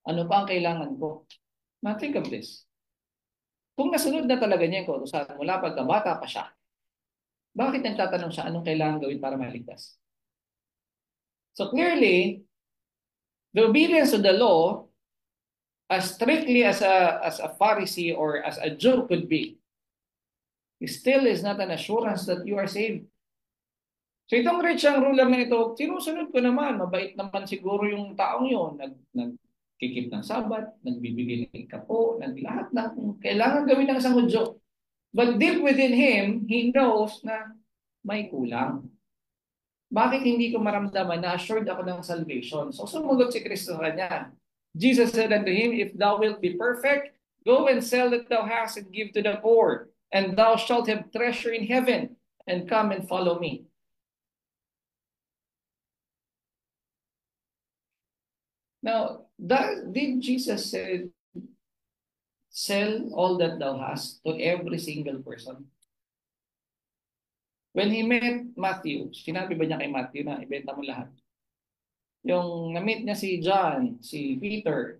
Speaker 1: Ano pa ang kailangan ko? Now think of this. Kung nasunod na talaga niya yung kautusan mula pagkabata pa siya, bakit nagtatanong siya anong kailangan gawin para maligtas? So clearly, the obedience to the law, as strictly as a Pharisee or as a Jew could be, still is not an assurance that you are saved. So itong rich young ruler na ito, sinusunod ko naman, mabait naman siguro yung taong yun, nagkikip ng Sabat, nagbibigay ng kapo, lahat ng kailangan gawin ng isang Hudyo. But deep within him, he knows na may kulang. Bakit hindi ko maramdaman na assured ako ng salvation? So sumagot si Kristo sa kanya. Jesus said unto him, if thou wilt be perfect, go and sell that thou hast and give to the poor, and thou shalt have treasure in heaven, and come and follow me. Now, did Jesus say, sell all that thou hast to every single person? When he met Matthew, sinabi ba niya kay Matthew na ibenta mo lahat? Yung na-meet niya si John, si Peter,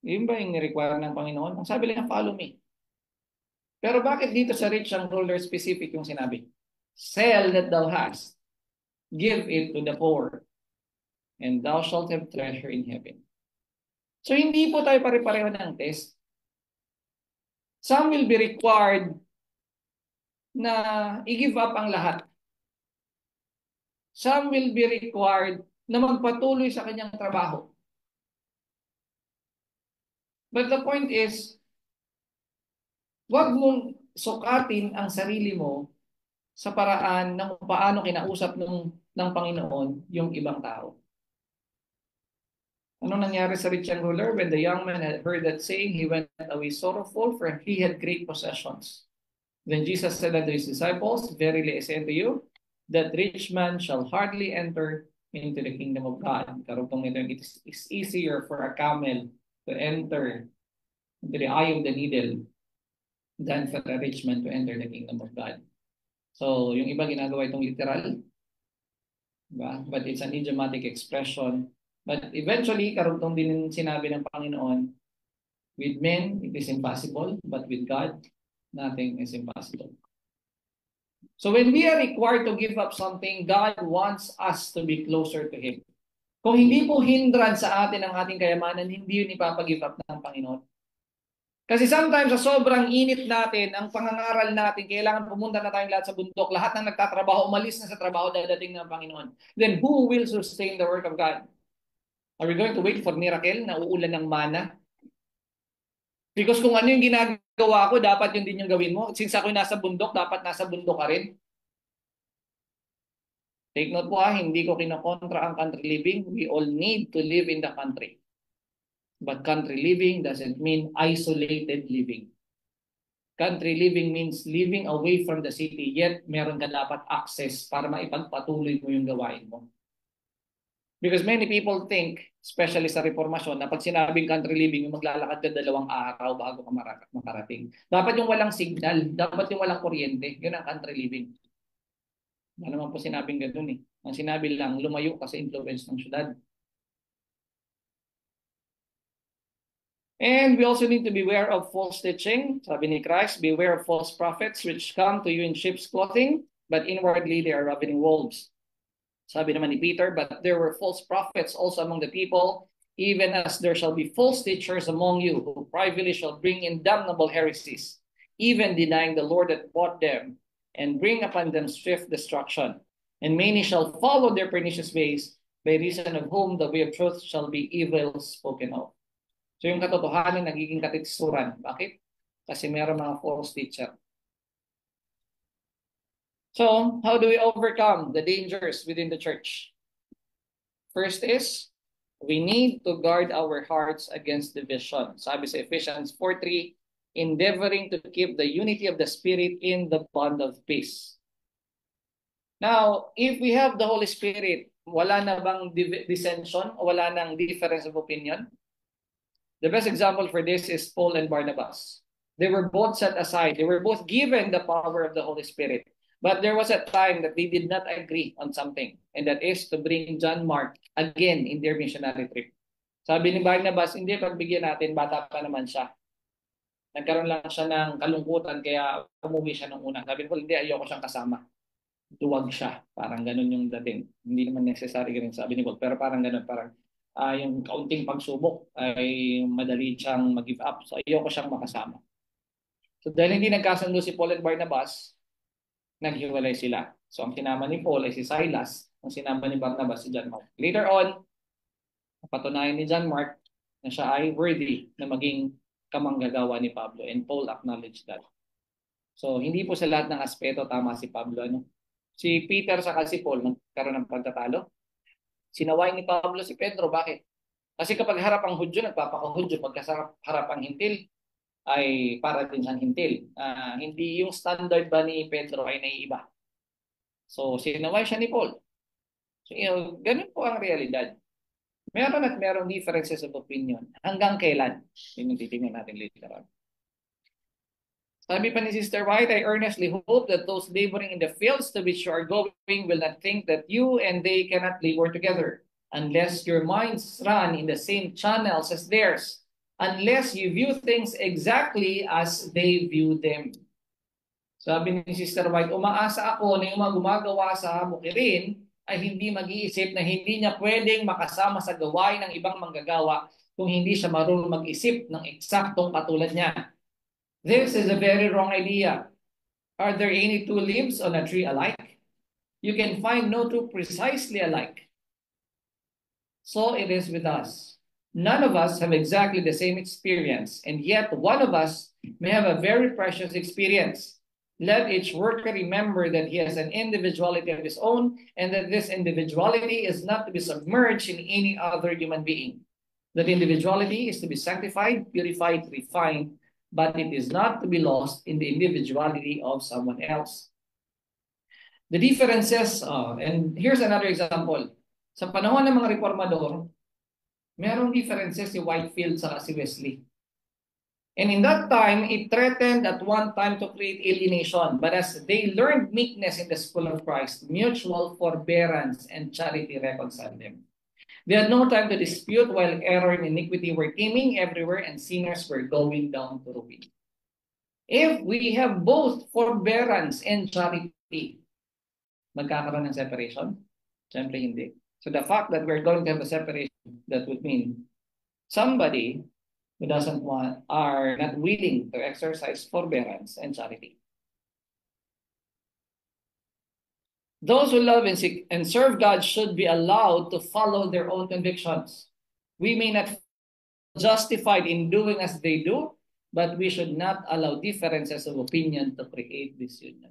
Speaker 1: yun ba yung ni-require ng Panginoon? Ang sabi lang, follow me. Pero bakit dito sa rich young ruler specific yung sinabi? Sell that thou hast, give it to the poor, and thou shalt have treasure in heaven. So hindi po tayo pare-pareho ng test. Some will be required na i-give up ang lahat. Some will be required na magpatuloy sa kanyang trabaho. But the point is, wag mong sukatin ang sarili mo sa paraan ng paano kinausap ng Panginoon yung ibang tao. Ano nangyari sa rich young ruler? When the young man had heard that saying, he went away sorrowful, for he had great possessions. Then Jesus said unto his disciples, Verily I say unto you, that rich man shall hardly enter into the kingdom of God. Karugtong ito, it is easier for a camel to enter into the eye of the needle than for a rich man to enter the kingdom of God. So, yung iba ginagawa itong literal, diba? But it's an idiomatic expression. But eventually, karugtong din sinabi ng Panginoon, with men, it is impossible, but with God, nothing is impossible. So when we are required to give up something, God wants us to be closer to Him. Kung hindi po hindrance sa atin ang ating kayamanan, hindi yun ipapagive up ng Panginoon. Kasi sometimes sa sobrang init natin, ang pangangaral natin, kailangan pumunta na tayong lahat sa bundok, lahat ng nagtatrabaho, umalis na sa trabaho, dadating ng Panginoon. Then who will sustain the work of God? Are we going to wait for miracle na uulan ng mana? Because kung ano yung ginagawa ko, dapat yun din yung gawin mo. Since ako nasa bundok, dapat nasa bundok ka rin. Take note po hindi ko kinokontra ang country living. We all need to live in the country. But country living doesn't mean isolated living. Country living means living away from the city, yet meron ka dapat access para maipagpatuloy mo yung gawain mo. Because many people think, especially sa reformasyon, na pag sinabing country living, yung maglalakad ka 2 araw bago ka makarating. Dapat yung walang signal, dapat yung walang kuryente. Yun ang country living. Ano naman po sinabing gano'n eh. Ang sinabi lang, lumayo ka sa influence ng syudad. And we also need to beware of false teaching. Sabi ni Christ, beware of false prophets which come to you in sheep's clothing, but inwardly they are ravening wolves. Sabi naman ni Peter, but there were false prophets also among the people, even as there shall be false teachers among you, who privately shall bring in damnable heresies, even denying the Lord that bought them, and bring upon them swift destruction. And many shall follow their pernicious ways, by reason of whom the way of truth shall be evil spoken of. So yung katotohanan nagiging katitsuran. Bakit? Kasi meron mga false teacher. So, how do we overcome the dangers within the church? First is, we need to guard our hearts against division. Sabi sa Ephesians 4:3, endeavoring to keep the unity of the Spirit in the bond of peace. Now, if we have the Holy Spirit, wala na bang dissension o wala nang difference of opinion? The best example for this is Paul and Barnabas. They were both set aside. They were both given the power of the Holy Spirit. But there was a time that they did not agree on something, and that is to bring John Mark again in their missionary trip. Sabi ni Barnabas, hindi, pagbigyan natin, bata pa naman siya. Nagkaroon lang siya ng kalungkutan, kaya umuwi siya nung una. Sabi ni Paul, hindi, ayoko siyang kasama. Duwag siya. Parang ganun yung dating. Hindi naman necessary rin sabi ni Paul, pero parang ganun, parang yung kaunting pagsubok ay madali siyang mag-give up. So ayoko siyang makasama. So dahil hindi nagkasundo si Paul and Barnabas, naghiwalay sila. So ang sinama ni Paul ay si Silas, ang sinama ni Barnabas si John Mark. Later on, napatunayan ni John Mark na siya ay worthy na maging kamanggagawa ni Pablo, and Paul acknowledged that. So hindi po sa lahat ng aspeto tama si Pablo. Si Peter sa si Paul nagkaroon ng pagtatalo. Sinaway ni Pablo si Pedro. Bakit? Kasi kapag harap ang Hudyo, nagpapaka-Hudyo. Pagka harap ang Hintil, ay para din siyang Hintil. Hindi yung standard ba ni Pedro ay naiiba. So, sinaway siya ni Paul. So, ganun po ang realidad. Meron at meron differences of opinion. Hanggang kailan? Yun yung titingnan natin later on. Sabi pa ni Sister White, I earnestly hope that those laboring in the fields to which you are going will not think that you and they cannot labor together, unless your minds run in the same channels as theirs, unless you view things exactly as they view them. Sabi ni Sister White, umaasa ako na yung mga gumagawa sa bukirin ay hindi mag-iisip na hindi niya pwedeng makasama sa gawain ng ibang manggagawa kung hindi siya marunong mag-isip ng eksaktong katulad niya. This is a very wrong idea. Are there any two leaves on a tree alike? You can find no two precisely alike. So it is with us. None of us have exactly the same experience, and yet one of us may have a very precious experience. Let each worker remember that he has an individuality of his own, and that this individuality is not to be submerged in any other human being. That individuality is to be sanctified, purified, refined, but it is not to be lost in the individuality of someone else. The differences, and here's another example. Sa panahon ng mga reformador, merong differences si Whitefield sa si Wesley. And in that time, it threatened at one time to create alienation. But as they learned meekness in the school of Christ, mutual forbearance and charity reconciled them. They had no time to dispute while error and iniquity were teeming everywhere and sinners were going down to ruin. If we have both forbearance and charity, magkakaroon ng separation? Siyempre hindi. So the fact that we're going to have a separation, that would mean somebody who doesn't want, are not willing to exercise forbearance and charity. Those who love and serve God should be allowed to follow their own convictions. We may not be justified in doing as they do, but we should not allow differences of opinion to create disunion.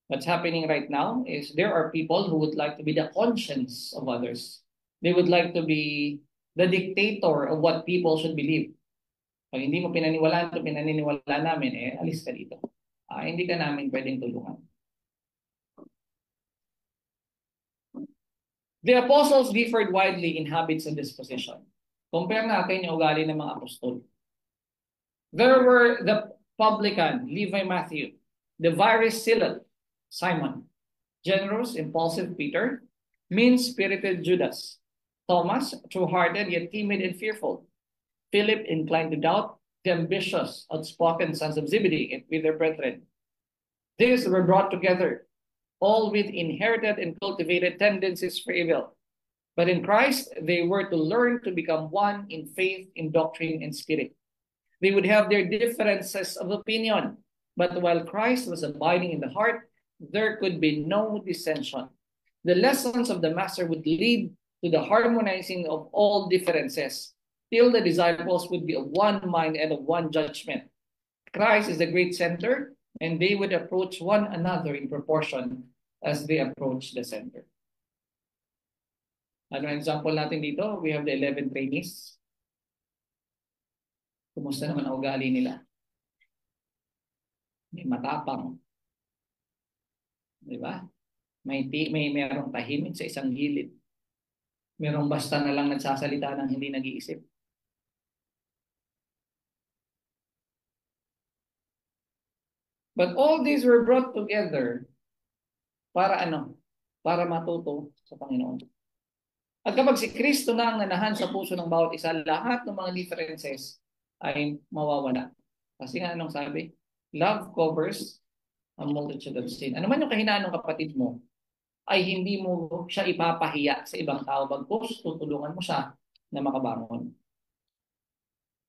Speaker 1: What's happening right now is there are people who would like to be the conscience of others. They would like to be the dictator of what people should believe. Pag hindi mo pinaniwalaan ito, pinaniniwalaan namin, alis ka dito. Hindi ka namin pwedeng tulungan. The apostles differed widely in habits and disposition. Compare natin yung ugali ng mga apostol. There were the publican, Levi Matthew, the virus Silas, Simon, generous, impulsive Peter, mean-spirited Judas, Thomas, true-hearted yet timid and fearful, Philip, inclined to doubt, the ambitious, outspoken sons of Zebedee and with their brethren. These were brought together, all with inherited and cultivated tendencies for evil. But in Christ, they were to learn to become one in faith, in doctrine, and spirit. They would have their differences of opinion, but while Christ was abiding in the heart, there could be no dissension. The lessons of the Master would lead to the harmonizing of all differences, till the disciples would be of one mind and of one judgment. Christ is the great center, and they would approach one another in proportion as they approach the center. Ano ang example natin dito? We have the 11 trainees. Kumusta naman ang ugali nila? May matapang. Di ba? Merong tahimik sa isang gilid. Merong basta na lang nagsasalita ng hindi nag-iisip. But all these were brought together para ano? Para matuto sa Panginoon. At kapag si Kristo na ang nanahan sa puso ng bawat isa, lahat ng mga differences ay mawawala. Kasi nga anong sabi? Love covers a multitude of sin. Ano man yung kahinaan ng kapatid mo, ay hindi mo siya ipapahiya sa ibang tao, bagkus tutulungan mo siya na makabangon.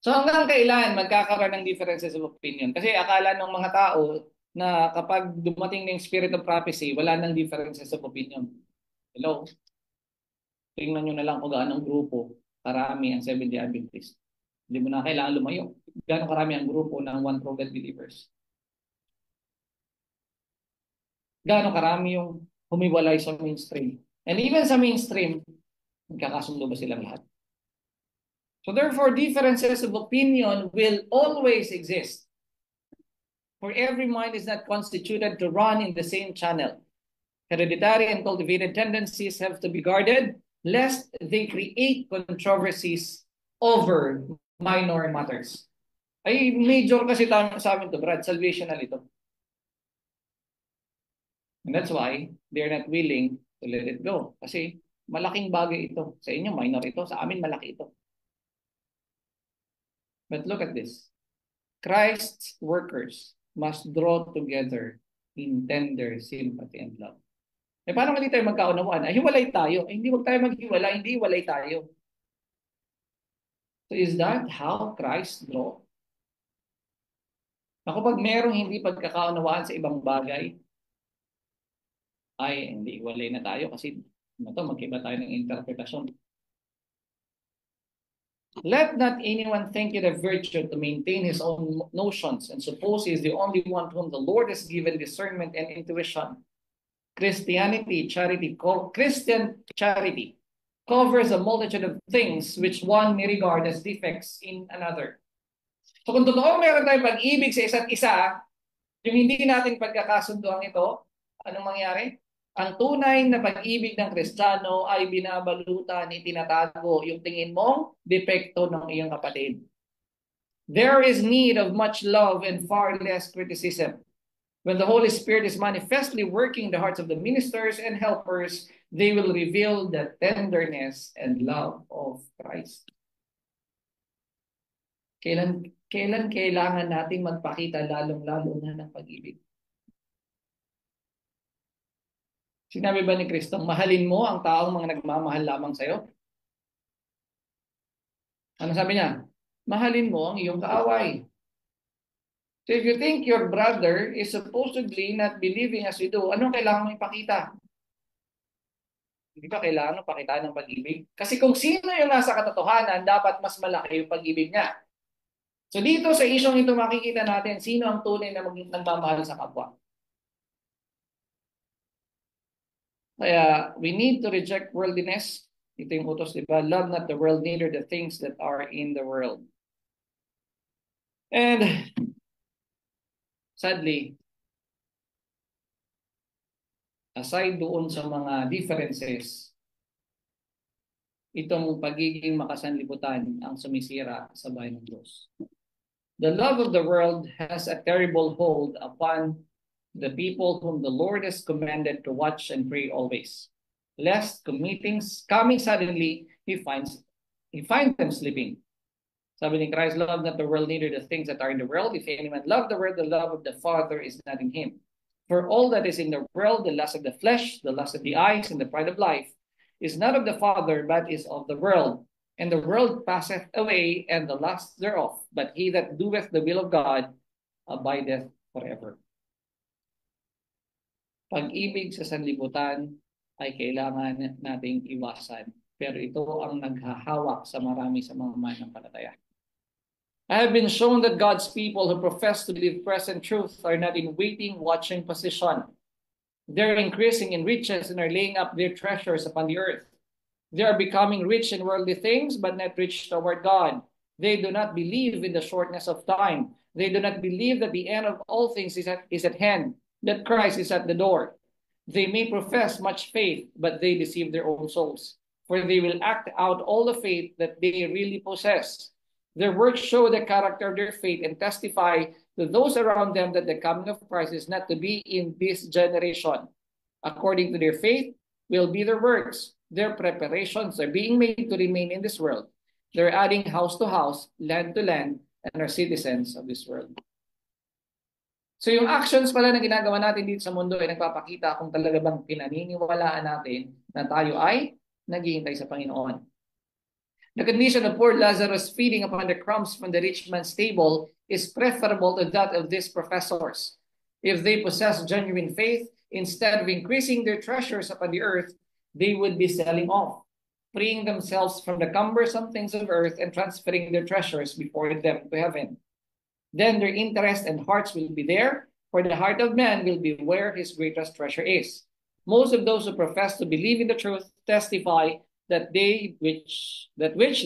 Speaker 1: So hanggang kailan magkakaroon ng differences of opinion? Kasi akala ng mga tao na kapag dumating na yung spirit of prophecy, wala nang differences of opinion. Hello? Tingnan nyo na lang kung gaano ang grupo, karami ang Seventh-day Adventist. Hindi mo na kailangan lumayo. Gaano karami ang grupo ng One True God Believers? Gaano karami yung humiwalay sa mainstream? And even sa mainstream, magkakasundo ba silang lahat? So therefore, differences of opinion will always exist. For every mind is not constituted to run in the same channel. Hereditary and cultivated tendencies have to be guarded, lest they create controversies over minor matters. Ay, major kasi sa amin to, Brad, salvational ito. And that's why they're not willing to let it go. Kasi malaking bagay ito. Sa inyo, minor ito. Sa amin, malaki ito. But look at this. Christ's workers must draw together in tender sympathy and love. Paano hindi tayo magkaunawaan? Ay, hiwalay tayo. Ay, hindi wag tayo maghiwalay. Hindi, hiwalay tayo. So is that how Christ draw? Kapag merong hindi pagkakaunawaan sa ibang bagay, ay hindi iwalay na tayo kasi magkiba tayo ng interpretasyon. Let not anyone think it a virtue to maintain his own notions and suppose he is the only one to whom the Lord has given discernment and intuition. Christian charity covers a multitude of things which one may regard as defects in another. So kung totoo meron tayong pag-ibig sa isa't isa, yung hindi natin pagkakasunduan ito, anong mangyari? Ang tunay na pag-ibig ng Kristiyano ay binabalutan, itinatago yung tingin mong depekto ng iyong kapatid. There is need of much love and far less criticism. When the Holy Spirit is manifestly working in the hearts of the ministers and helpers, they will reveal the tenderness and love of Christ. Kailan kailangan nating magpakita lalong-lalo na ng pag-ibig? Sinabi ba ni Kristo, mahalin mo ang taong mga nagmamahal lamang sa'yo? Ano sabi niya? Mahalin mo ang iyong kaaway. So if you think your brother is supposedly not believing as you do, anong kailangan mo ipakita? Hindi ba kailangan pakita ng pag-ibig? Kasi kung sino yung nasa katotohanan, dapat mas malaki yung pag-ibig niya. So dito sa isyong ito makikita natin sino ang tunay na nagmamahal sa kapwa. Kaya we need to reject worldliness. Ito yung utos, di ba? Love not the world, neither the things that are in the world. And sadly, aside doon sa mga differences, itong pagiging makasanlibutan ang sumisira sa bayan ng Diyos. The love of the world has a terrible hold upon the people whom the Lord has commanded to watch and pray always, lest coming suddenly, he finds them sleeping. Sabi ni Christ, love not the world, neither the things that are in the world. If any man love the world, the love of the Father is not in him. For all that is in the world, the lust of the flesh, the lust of the eyes, and the pride of life, is not of the Father, but is of the world. And the world passeth away, and the lust thereof. But he that doeth the will of God abideth forever. Pag-ibig sa sanlibutan ay kailangan nating iwasan. Pero ito ang naghahawak sa marami sa mga mananampalataya. I have been shown that God's people who profess to believe present truth are not in waiting, watching position. They're increasing in riches and are laying up their treasures upon the earth. They are becoming rich in worldly things, but not rich toward God. They do not believe in the shortness of time. They do not believe that the end of all things is at hand, that Christ is at the door. They may profess much faith, but they deceive their own souls, for they will act out all the faith that they really possess. Their works show the character of their faith and testify to those around them that the coming of Christ is not to be in this generation. According to their faith will be their works. Their preparations are being made to remain in this world. They're adding house to house, land to land, and are citizens of this world. So yung actions pala na ginagawa natin dito sa mundo ay nagpapakita kung talaga bang pinaniniwalaan natin na tayo ay naghihintay sa Panginoon. The condition of poor Lazarus feeding upon the crumbs from the rich man's table is preferable to that of these professors. If they possess genuine faith, instead of increasing their treasures upon the earth, they would be selling off, freeing themselves from the cumbersome things of earth and transferring their treasures before them to heaven. Then their interest and hearts will be there, for the heart of man will be where his greatest treasure is. Most of those who profess to believe in the truth testify that which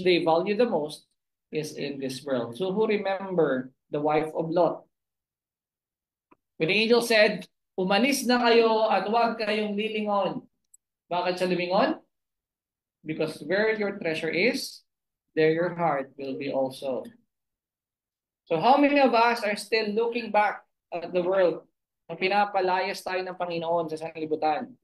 Speaker 1: they value the most is in this world. So who remember the wife of Lot? When the angel said, umalis na kayo at huwag kayong lilingon. Bakit siya lumingon? Because where your treasure is, there your heart will be also. So how many of us are still looking back at the world na pinapalayas tayo ng Panginoon sa sanlibutan?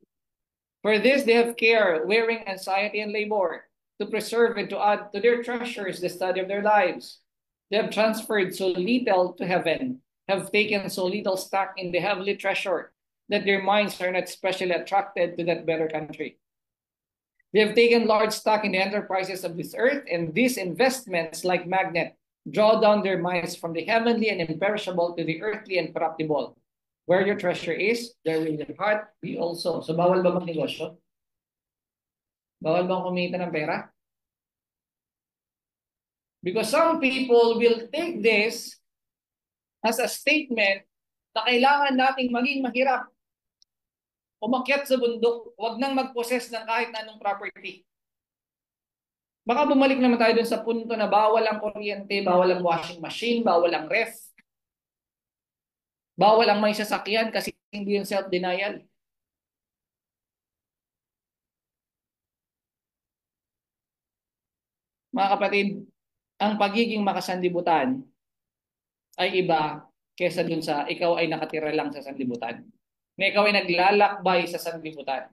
Speaker 1: For this they have care, wearing anxiety and labor, to preserve and to add to their treasures the study of their lives. They have transferred so little to heaven, have taken so little stock in the heavenly treasure, that their minds are not specially attracted to that better country. They have taken large stock in the enterprises of this earth, and these investments, like magnet, draw down their minds from the heavenly and imperishable to the earthly and corruptible. Where your treasure is, there will your heart be also. So bawal ba magnegosyo? Bawal bang kumita ng pera? Because some people will take this as a statement na kailangan nating maging mahirap. Umakyat sa bundok, huwag nang mag-possess ng kahit anong property. Baka bumalik naman tayo dun sa punto na bawal ang kuryente, bawal ang washing machine, bawal ang ref, bawal ang may sasakyan kasi hindi yung self-denial. Mga kapatid, ang pagiging makasanlibutan ay iba kesa dun sa ikaw ay nakatira lang sa sanlibutan. Na ikaw ay naglalakbay sa sanlibutan.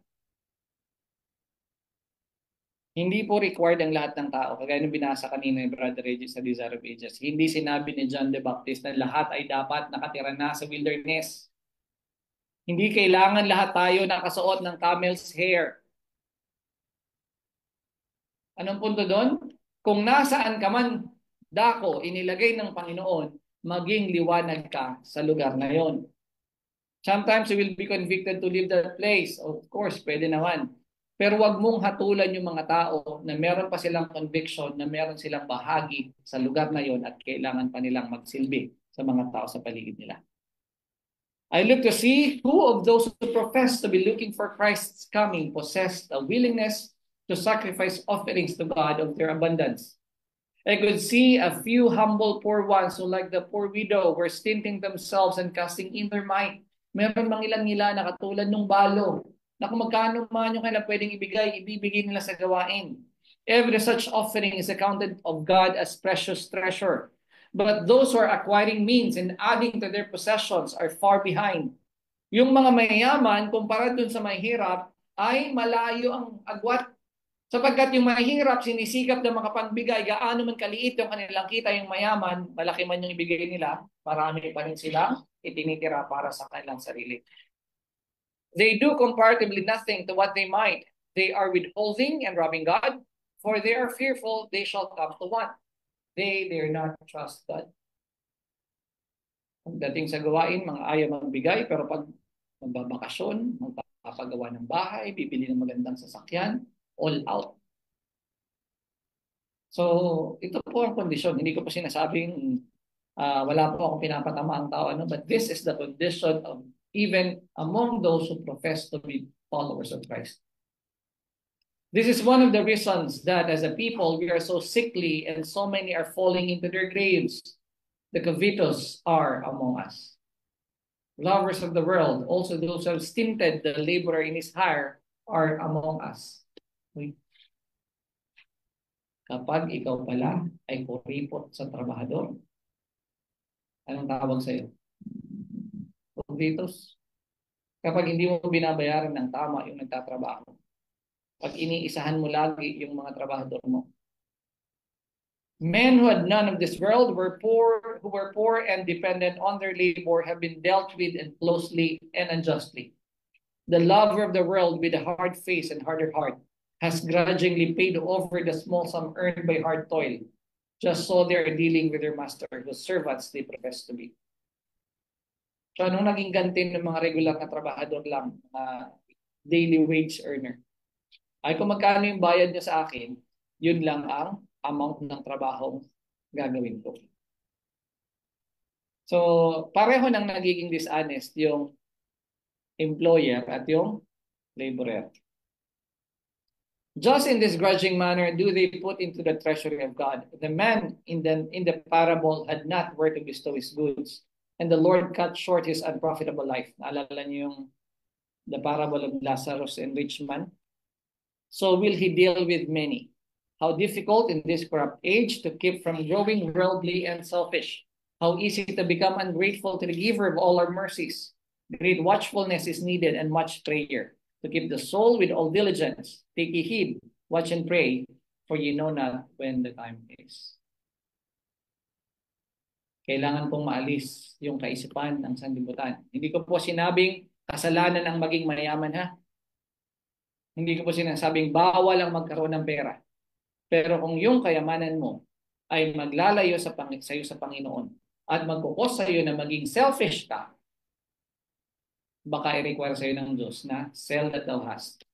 Speaker 1: Hindi po required ang lahat ng tao. Kagaya ng binasa kanina ni Brother Regis sa Desire of Ages. Hindi sinabi ni John the Baptist na lahat ay dapat nakatira na sa wilderness. Hindi kailangan lahat tayo nakasuot ng camel's hair. Anong punto doon? Kung nasaan ka man dako, inilagay ng Panginoon, maging liwanag ka sa lugar na yon. Sometimes you will be convicted to leave that place. Of course, pwede naman. Pero wag mong hatulan yung mga tao na meron pa silang conviction, na meron silang bahagi sa lugar na yon at kailangan pa nilang magsilbi sa mga tao sa paligid nila. I look to see who of those who profess to be looking for Christ's coming possessed a willingness to sacrifice offerings to God of their abundance. I could see a few humble poor ones who, like the poor widow, were stinting themselves and casting in their might. Meron mang ilan-ngila na katulad ng balo, na kung magkano man yung kailangan pwedeng ibigay, ibibigay nila sa gawain. Every such offering is accounted of God as precious treasure. But those who are acquiring means and adding to their possessions are far behind. Yung mga mayayaman, kumpara dun sa mahirap, ay malayo ang agwat. Sapagkat yung mahirap, sinisikap na makapagbigay, gaano man kaliit yung kanilang kita, yung mayaman, malaki man yung ibigay nila, marami pa rin silang itinitira para sa kanilang sarili. They do comparatively nothing to what they might. They are withholding and robbing God, for they are fearful they shall come to want. They dare not trust God. Pagdating sa gawain, mga ayaw magbigay, pero pag magbabakasyon, magpapagawa ng bahay, bibili ng magandang sasakyan, all out. So, ito po ang kondisyon. Hindi ko po sinasabing wala po akong pinapatama ang tao, but this is the condition of even among those who profess to be followers of Christ. This is one of the reasons that as a people, we are so sickly and so many are falling into their graves. The covetous are among us. Lovers of the world, also those who have stinted the laborer in his hire, are among us. Kapag ikaw pala ay kuripot sa trabahador, anong tawag sa'yo? Covetous. Kapag hindi mo binabayaran ng tama yung nagtatrabaho, pag iniisahan mo lagi yung mga trabahador mo. Men who had none of this world who were poor and dependent on their labor have been dealt with and closely and unjustly. The lover of the world with a hard face and harder heart has grudgingly paid over the small sum earned by hard toil, just so they are dealing with their master, whose servants they profess to be. So anong naging ganti ng mga regular na trabahador lang, daily wage earner? Ay kung magkano yung bayad niya sa akin, yun lang ang amount ng trabahong gagawin ko. So, pareho nang nagiging dishonest yung employer at yung laborer. Just in this grudging manner do they put into the treasury of God. The man in the parable had not where to bestow his goods, and the Lord cut short his unprofitable life. Naalala niyo yung the parable of Lazarus and rich man? So will he deal with many. How difficult in this corrupt age to keep from growing worldly and selfish. How easy to become ungrateful to the giver of all our mercies. Great watchfulness is needed and much prayer. To keep the soul with all diligence. Take ye heed, watch and pray, for ye know not when the time is. Kailangan pong maalis yung kaisipan ng sanlibutan. Hindi ko po sinabing kasalanan ang maging mayaman, ha? Hindi ko po sinasabing bawal ang magkaroon ng pera. Pero kung yung kayamanan mo ay maglalayo sa iyo sa Panginoon at magkukos sa iyo na maging selfish ka, baka i-require sa iyo ng Diyos na sell that thou hast.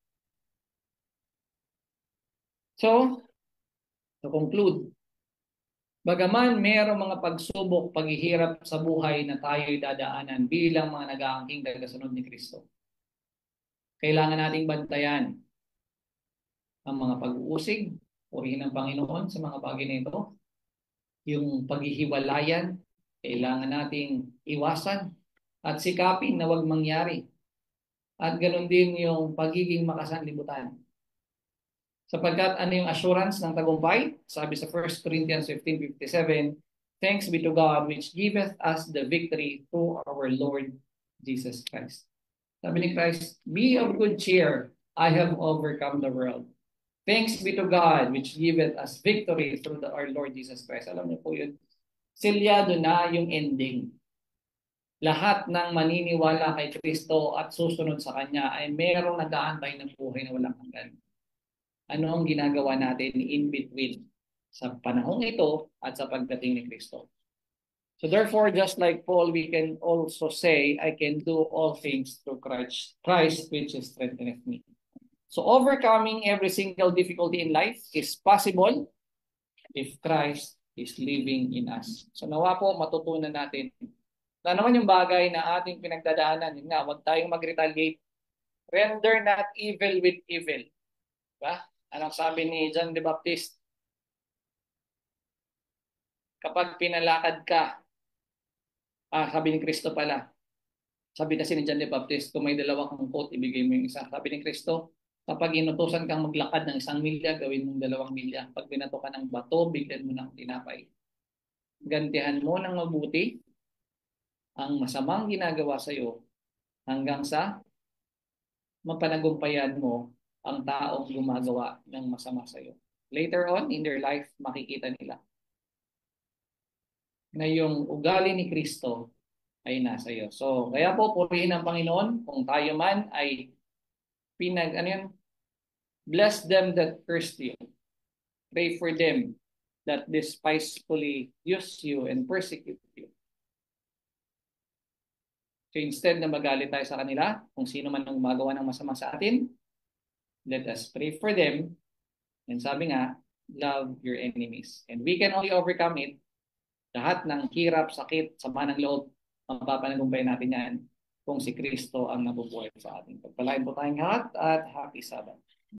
Speaker 1: So, to conclude, bagaman mayroong mga pagsubok, paghihirap sa buhay na tayo'y dadaanan bilang mga nag-aangking tagasunod ni Kristo, kailangan nating bantayan ang mga pag-uusig purihin ng Panginoon sa mga bagay na ito. Yung paghihiwalayan, kailangan nating iwasan at sikapin na wag mangyari. At ganoon din yung pagiging makasanlibutan. Sapagkat ano yung assurance ng tagumpay? Sabi sa 1 Corinthians 15:57, thanks be to God which giveth us the victory through our Lord Jesus Christ. Sabi ni Christ, be of good cheer, I have overcome the world. Thanks be to God which giveth us victory through our Lord Jesus Christ. Alam niyo po yun, selyado na yung ending. Lahat ng maniniwala kay Kristo at susunod sa Kanya ay merong nag-aantay ng buhay na walang hanggan. Ano ang ginagawa natin in between sa panahong ito at sa pagdating ni Kristo? So therefore, just like Paul, we can also say, I can do all things through Christ which strengtheneth me. So overcoming every single difficulty in life is possible if Christ is living in us. So nawa po matutunan natin na naman yung bagay na ating pinagdadaanan, yun nga, huwag tayong mag-retaliate. Render not evil with evil. Diba? Anong sabi ni John the Baptist? Kapag pinalakad ka, sabi ni Kristo pala, sabi kasi ni John the Baptist, kung may dalawa kang coat, ibigay mo yung isa. Sabi ni Kristo, kapag inutusan kang maglakad ng 1 milya, gawin mong 2 milya. Pag binato ka ng bato, bigyan mo ng tinapay. Gantihan mo ng mabuti ang masamang ginagawa sa iyo hanggang sa mapanagumpayan mo ang taong gumagawa ng masama sa iyo. Later on in their life, makikita nila na yung ugali ni Kristo ay nasa iyo. So, kaya po purihin ang Panginoon kung tayo man ay bless them that curse you. Pray for them that despisefully use you and persecute you. So instead na magalit tayo sa kanila, kung sino man ang gumagawa ng masama sa atin, let us pray for them. And sabi nga, love your enemies. And we can only overcome it. Lahat ng hirap, sakit, sama ng loob, mapapanagumpay natin yan kung si Kristo ang nabubuhay sa atin. Pagpalain po tayong lahat at happy Sabbath.